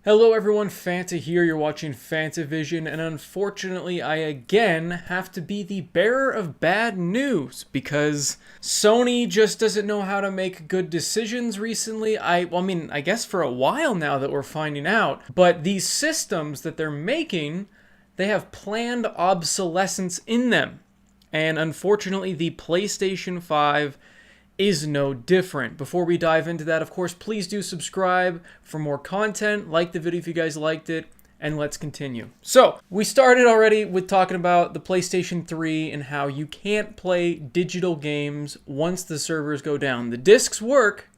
Hello everyone, Fanta here, you're watching FANTAVISION, and unfortunately I again have to be the bearer of bad news because Sony just doesn't know how to make good decisions recently. I guess for a while now that we're finding out, but these systems that they're making, they have planned obsolescence in them. And unfortunately the PlayStation 5 is no different. Before we dive into that, of course, please do subscribe for more content, like the video if you guys liked it, and let's continue. So, we started already with talking about the PlayStation 3 and how you can't play digital games once the servers go down. The discs work,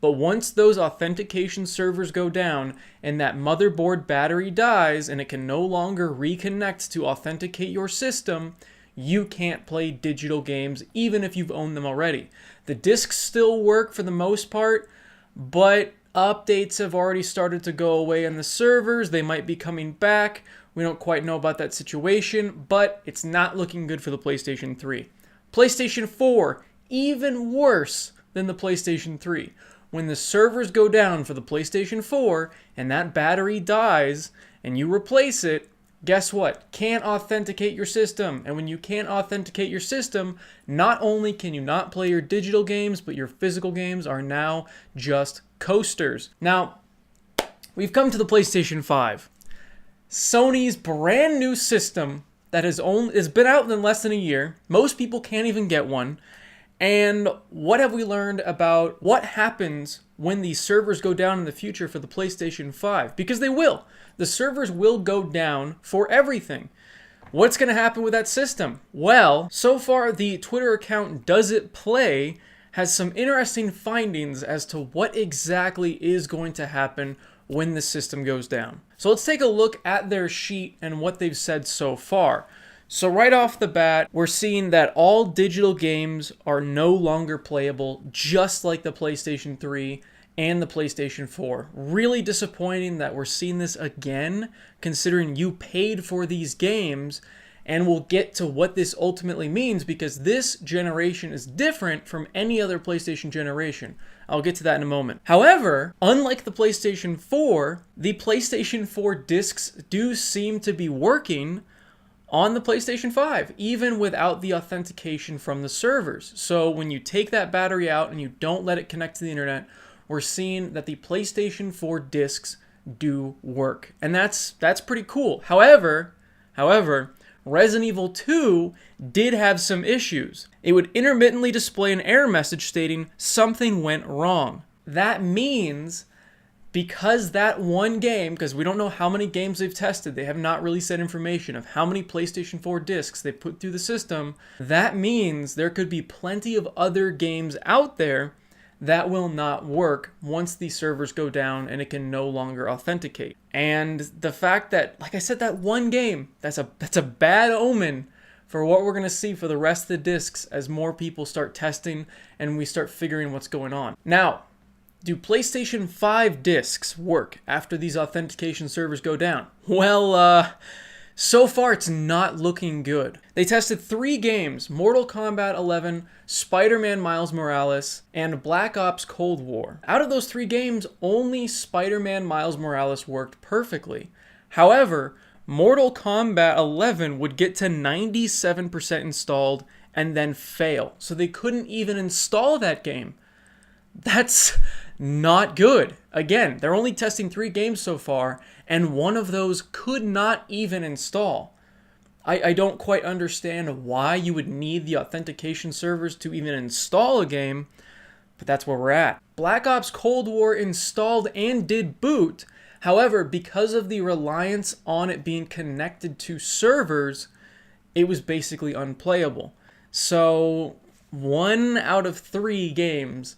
but once those authentication servers go down and that motherboard battery dies and it can no longer reconnect to authenticate your system, you can't play digital games even if you've owned them already. The discs still work for the most part, but updates have already started to go away on the servers. They might be coming back. We don't quite know about that situation, but it's not looking good for the PlayStation 3. PlayStation 4, even worse than the PlayStation 3. When the servers go down for the PlayStation 4 and that battery dies and you replace it, guess what? Can't authenticate your system. And when you can't authenticate your system, not only can you not play your digital games, but your physical games are now just coasters. Now, we've come to the PlayStation 5. Sony's brand new system that has been out in less than a year. Most people can't even get one. And what have we learned about what happens when these servers go down in the future for the PlayStation 5? Because they will. The servers will go down for everything. What's going to happen with that system? Well, so far the Twitter account Does It Play has some interesting findings as to what exactly is going to happen when the system goes down. So let's take a look at their sheet and what they've said so far. So right off the bat, we're seeing that all digital games are no longer playable, just like the PlayStation 3 and the PlayStation 4. Really disappointing that we're seeing this again, considering you paid for these games, and we'll get to what this ultimately means because this generation is different from any other PlayStation generation. I'll get to that in a moment. However, unlike the PlayStation 4, the PlayStation 4 discs do seem to be working on the PlayStation 5, even without the authentication from the servers. So when you take that battery out and you don't let it connect to the internet, we're seeing that the PlayStation 4 discs do work. And that's pretty cool. However, Resident Evil 2 did have some issues. It would intermittently display an error message stating something went wrong. That means because that one game, because we don't know how many games they've tested, they have not really said information of how many PlayStation 4 discs they put through the system, that means there could be plenty of other games out there that will not work once the servers go down and it can no longer authenticate. And the fact that, like I said, that one game, that's a bad omen for what we're going to see for the rest of the discs as more people start testing and we start figuring what's going on. Now, do PlayStation 5 discs work after these authentication servers go down? Well, so far it's not looking good. They tested 3 games, Mortal Kombat 11, Spider-Man Miles Morales, and Black Ops Cold War. Out of those 3 games, only Spider-Man Miles Morales worked perfectly. However, Mortal Kombat 11 would get to 97% installed and then fail. So they couldn't even install that game. That's not good. Again, they're only testing 3 games so far, and one of those could not even install. I don't quite understand why you would need the authentication servers to even install a game, but that's where we're at. Black Ops Cold War installed and did boot. However, because of the reliance on it being connected to servers, it was basically unplayable. So 1 out of 3 games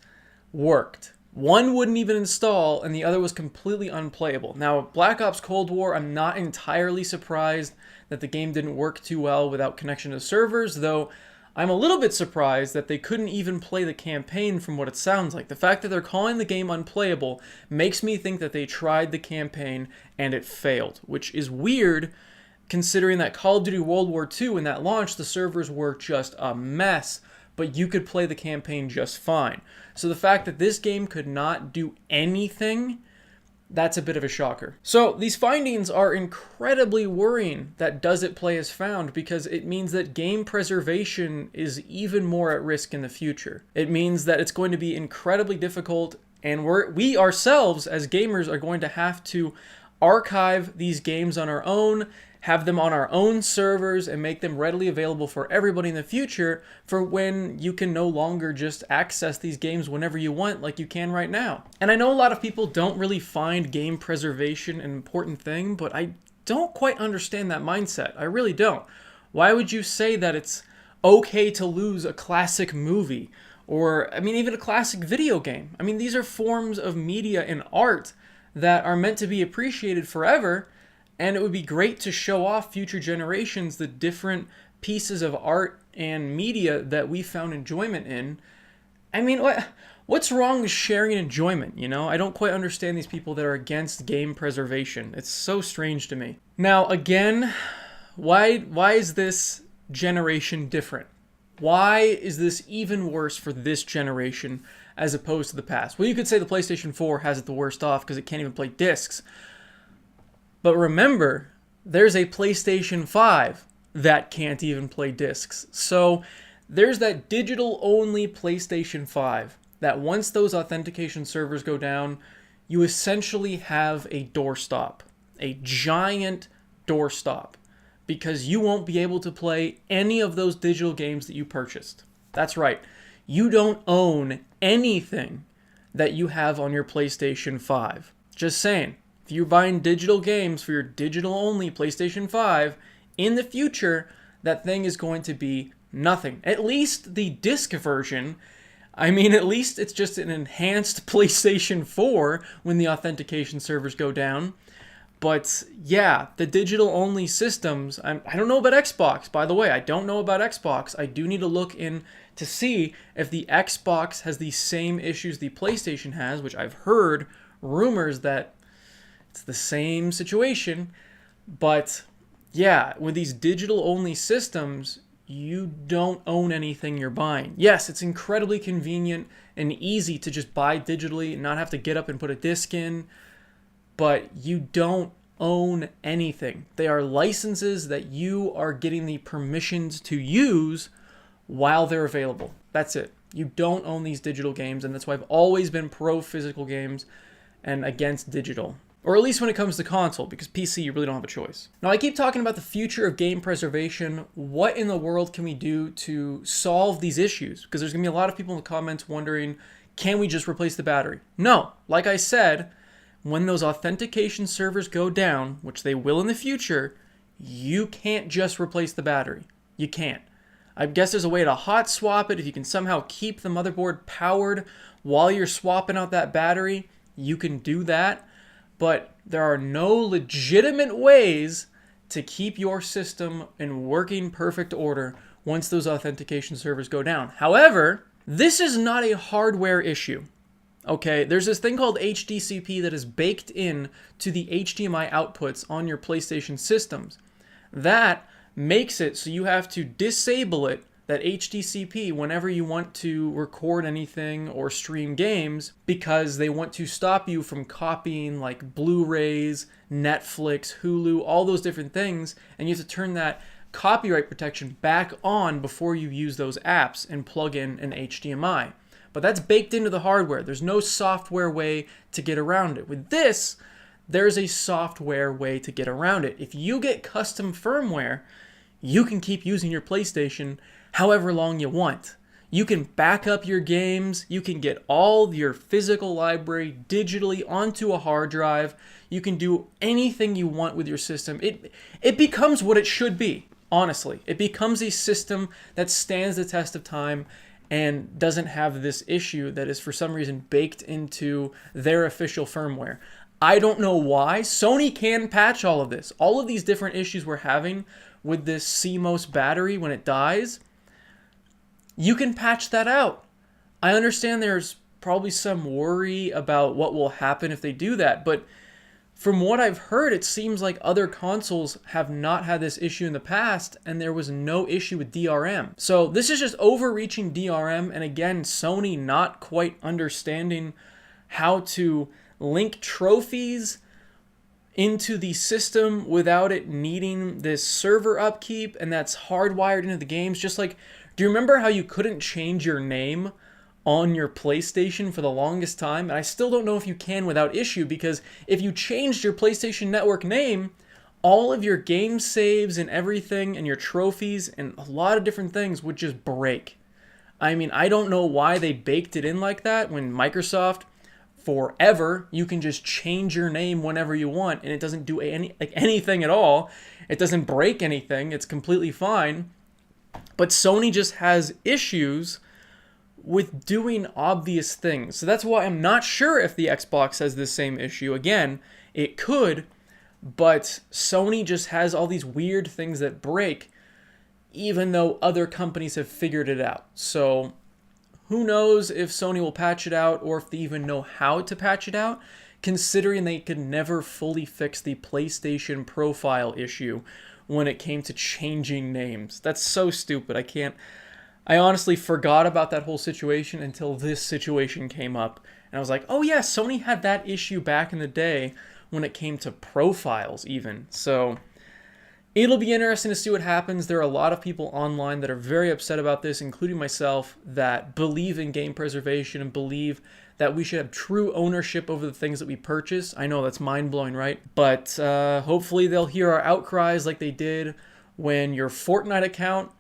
worked. 1 wouldn't even install, and the other was completely unplayable. Now, Black Ops Cold War, I'm not entirely surprised that the game didn't work too well without connection to servers, though I'm a little bit surprised that they couldn't even play the campaign from what it sounds like. The fact that they're calling the game unplayable makes me think that they tried the campaign and it failed, which is weird considering that Call of Duty World War II, when that launched, the servers were just a mess, but you could play the campaign just fine. So the fact that this game could not do anything That's a bit of a shocker. So these findings are incredibly worrying that does it play as found, because it means that game preservation is even more at risk in the future. It means that it's going to be incredibly difficult, and we ourselves as gamers are going to have to archive these games on our own, have them on our own servers, and make them readily available for everybody in the future for when you can no longer just access these games whenever you want like you can right now. And I know a lot of people don't really find game preservation an important thing, but I don't quite understand that mindset. I really don't. Why would you say that it's okay to lose a classic movie? Or, I mean, even a classic video game? I mean, these are forms of media and art that are meant to be appreciated forever, and it would be great to show off future generations the different pieces of art and media that we found enjoyment in. I mean, what's wrong with sharing enjoyment, you know? I don't quite understand these people that are against game preservation. It's so strange to me. Now, again, why is this generation different? Why is this even worse for this generation as opposed to the past? Well, you could say the PlayStation 4 has it the worst off because it can't even play discs. But remember, there's a PlayStation 5 that can't even play discs. So there's that digital-only PlayStation 5 that once those authentication servers go down, you essentially have a doorstop, a giant doorstop, because you won't be able to play any of those digital games that you purchased. That's right. You don't own anything that you have on your PlayStation 5. Just saying. If you're buying digital games for your digital-only PlayStation 5, in the future, that thing is going to be nothing. At least the disc version, I mean, at least it's just an enhanced PlayStation 4 when the authentication servers go down. But yeah, the digital-only systems, I don't know about Xbox, by the way. I don't know about Xbox. I do need to look in to see if the Xbox has the same issues the PlayStation has, which I've heard rumors that it's the same situation. But yeah, with these digital-only systems, you don't own anything you're buying. Yes, it's incredibly convenient and easy to just buy digitally and not have to get up and put a disc in, but you don't own anything. They are licenses that you are getting the permissions to use while they're available. That's it. You don't own these digital games, and that's why I've always been pro physical games and against digital. Or at least when it comes to console, because PC, you really don't have a choice. Now, I keep talking about the future of game preservation. What in the world can we do to solve these issues? Because there's going to be a lot of people in the comments wondering, can we just replace the battery? No. Like I said, when those authentication servers go down, which they will in the future, you can't just replace the battery. You can't. I guess there's a way to hot swap it. If you can somehow keep the motherboard powered while you're swapping out that battery, you can do that. But there are no legitimate ways to keep your system in working perfect order once those authentication servers go down. However, this is not a hardware issue. Okay, there's this thing called HDCP that is baked in to the HDMI outputs on your PlayStation systems. That makes it so you have to disable it, that HDCP, whenever you want to record anything or stream games, because they want to stop you from copying like Blu-rays, Netflix, Hulu, all those different things, and you have to turn that copyright protection back on before you use those apps and plug in an HDMI. But that's baked into the hardware. There's no software way to get around it. With this, there's a software way to get around it. If you get custom firmware, you can keep using your PlayStation however long you want. You can back up your games. You can get all your physical library digitally onto a hard drive. You can do anything you want with your system. It becomes what it should be, honestly. It becomes a system that stands the test of time and doesn't have this issue that is for some reason baked into their official firmware. I don't know why. Sony can patch all of this. All of these different issues we're having with this CMOS battery when it dies, you can patch that out. I understand there's probably some worry about what will happen if they do that, but from what I've heard, it seems like other consoles have not had this issue in the past, and there was no issue with DRM. So this is just overreaching DRM, and again, Sony not quite understanding how to link trophies into the system without it needing this server upkeep, and that's hardwired into the games. Just like, do you remember how you couldn't change your name on your PlayStation for the longest time? And I still don't know if you can without issue, because if you changed your PlayStation Network name, all of your game saves and everything and your trophies and a lot of different things would just break. I mean, I don't know why they baked it in like that when Microsoft, forever, you can just change your name whenever you want and it doesn't do anything at all. It doesn't break anything. It's completely fine. But Sony just has issues with doing obvious things. So that's why I'm not sure if the Xbox has this same issue. Again, it could, but Sony just has all these weird things that break, even though other companies have figured it out. So who knows if Sony will patch it out or if they even know how to patch it out, considering they could never fully fix the PlayStation profile issue when it came to changing names. That's so stupid. I honestly forgot about that whole situation until this situation came up. And I was like, oh yeah, Sony had that issue back in the day when it came to profiles even. So it'll be interesting to see what happens. There are a lot of people online that are very upset about this, including myself, that believe in game preservation and believe that we should have true ownership over the things that we purchase. I know that's mind-blowing, right? But hopefully they'll hear our outcries like they did when your Fortnite account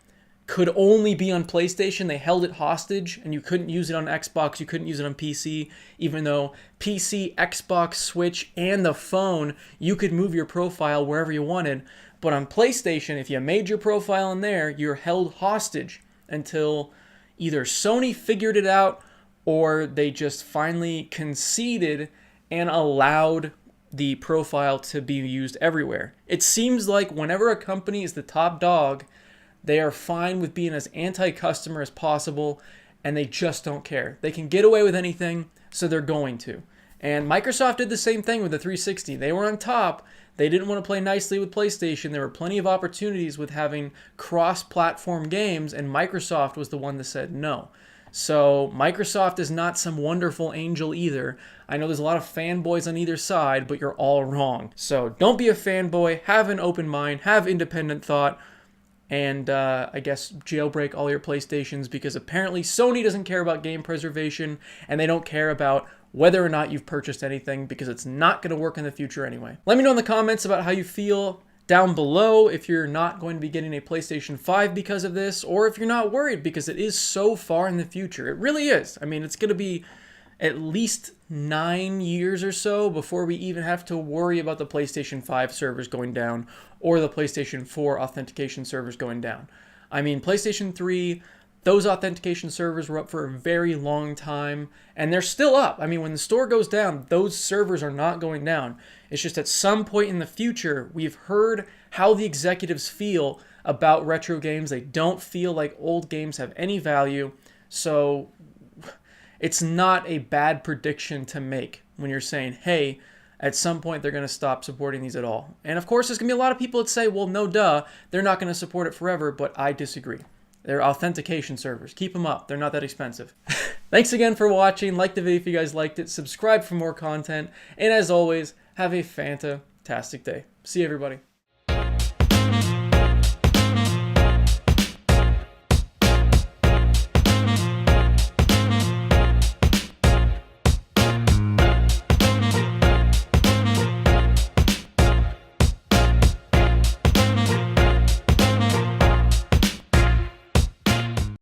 could only be on PlayStation. They held it hostage and you couldn't use it on Xbox, you couldn't use it on PC, even though PC, Xbox, Switch, and the phone, you could move your profile wherever you wanted. But on PlayStation, if you made your profile in there, you're held hostage until either Sony figured it out or they just finally conceded and allowed the profile to be used everywhere. It seems like whenever a company is the top dog, they are fine with being as anti-customer as possible, and they just don't care. They can get away with anything, so they're going to. And Microsoft did the same thing with the 360. They were on top. They didn't want to play nicely with PlayStation. There were plenty of opportunities with having cross-platform games, and Microsoft was the one that said no. So Microsoft is not some wonderful angel either. I know there's a lot of fanboys on either side, but you're all wrong. So don't be a fanboy. Have an open mind. Have independent thought. And I guess jailbreak all your PlayStations, because apparently Sony doesn't care about game preservation and they don't care about whether or not you've purchased anything, because it's not going to work in the future anyway. Let me know in the comments about how you feel down below, if you're not going to be getting a PlayStation 5 because of this, or if you're not worried because it is so far in the future. It really is. I mean, it's going to be at least 9 years or so before we even have to worry about the PlayStation 5 servers going down or the PlayStation 4 authentication servers going down. I mean, PlayStation 3, those authentication servers were up for a very long time, and they're still up. I mean, when the store goes down, those servers are not going down. It's just at some point in the future, we've heard how the executives feel about retro games. They don't feel like old games have any value, so it's not a bad prediction to make when you're saying, hey, at some point they're going to stop supporting these at all. And of course, there's going to be a lot of people that say, well, no duh, they're not going to support it forever, but I disagree. They're authentication servers. Keep them up. They're not that expensive. Thanks again for watching. Like the video if you guys liked it. Subscribe for more content. And as always, have a fantastic day. See you, everybody.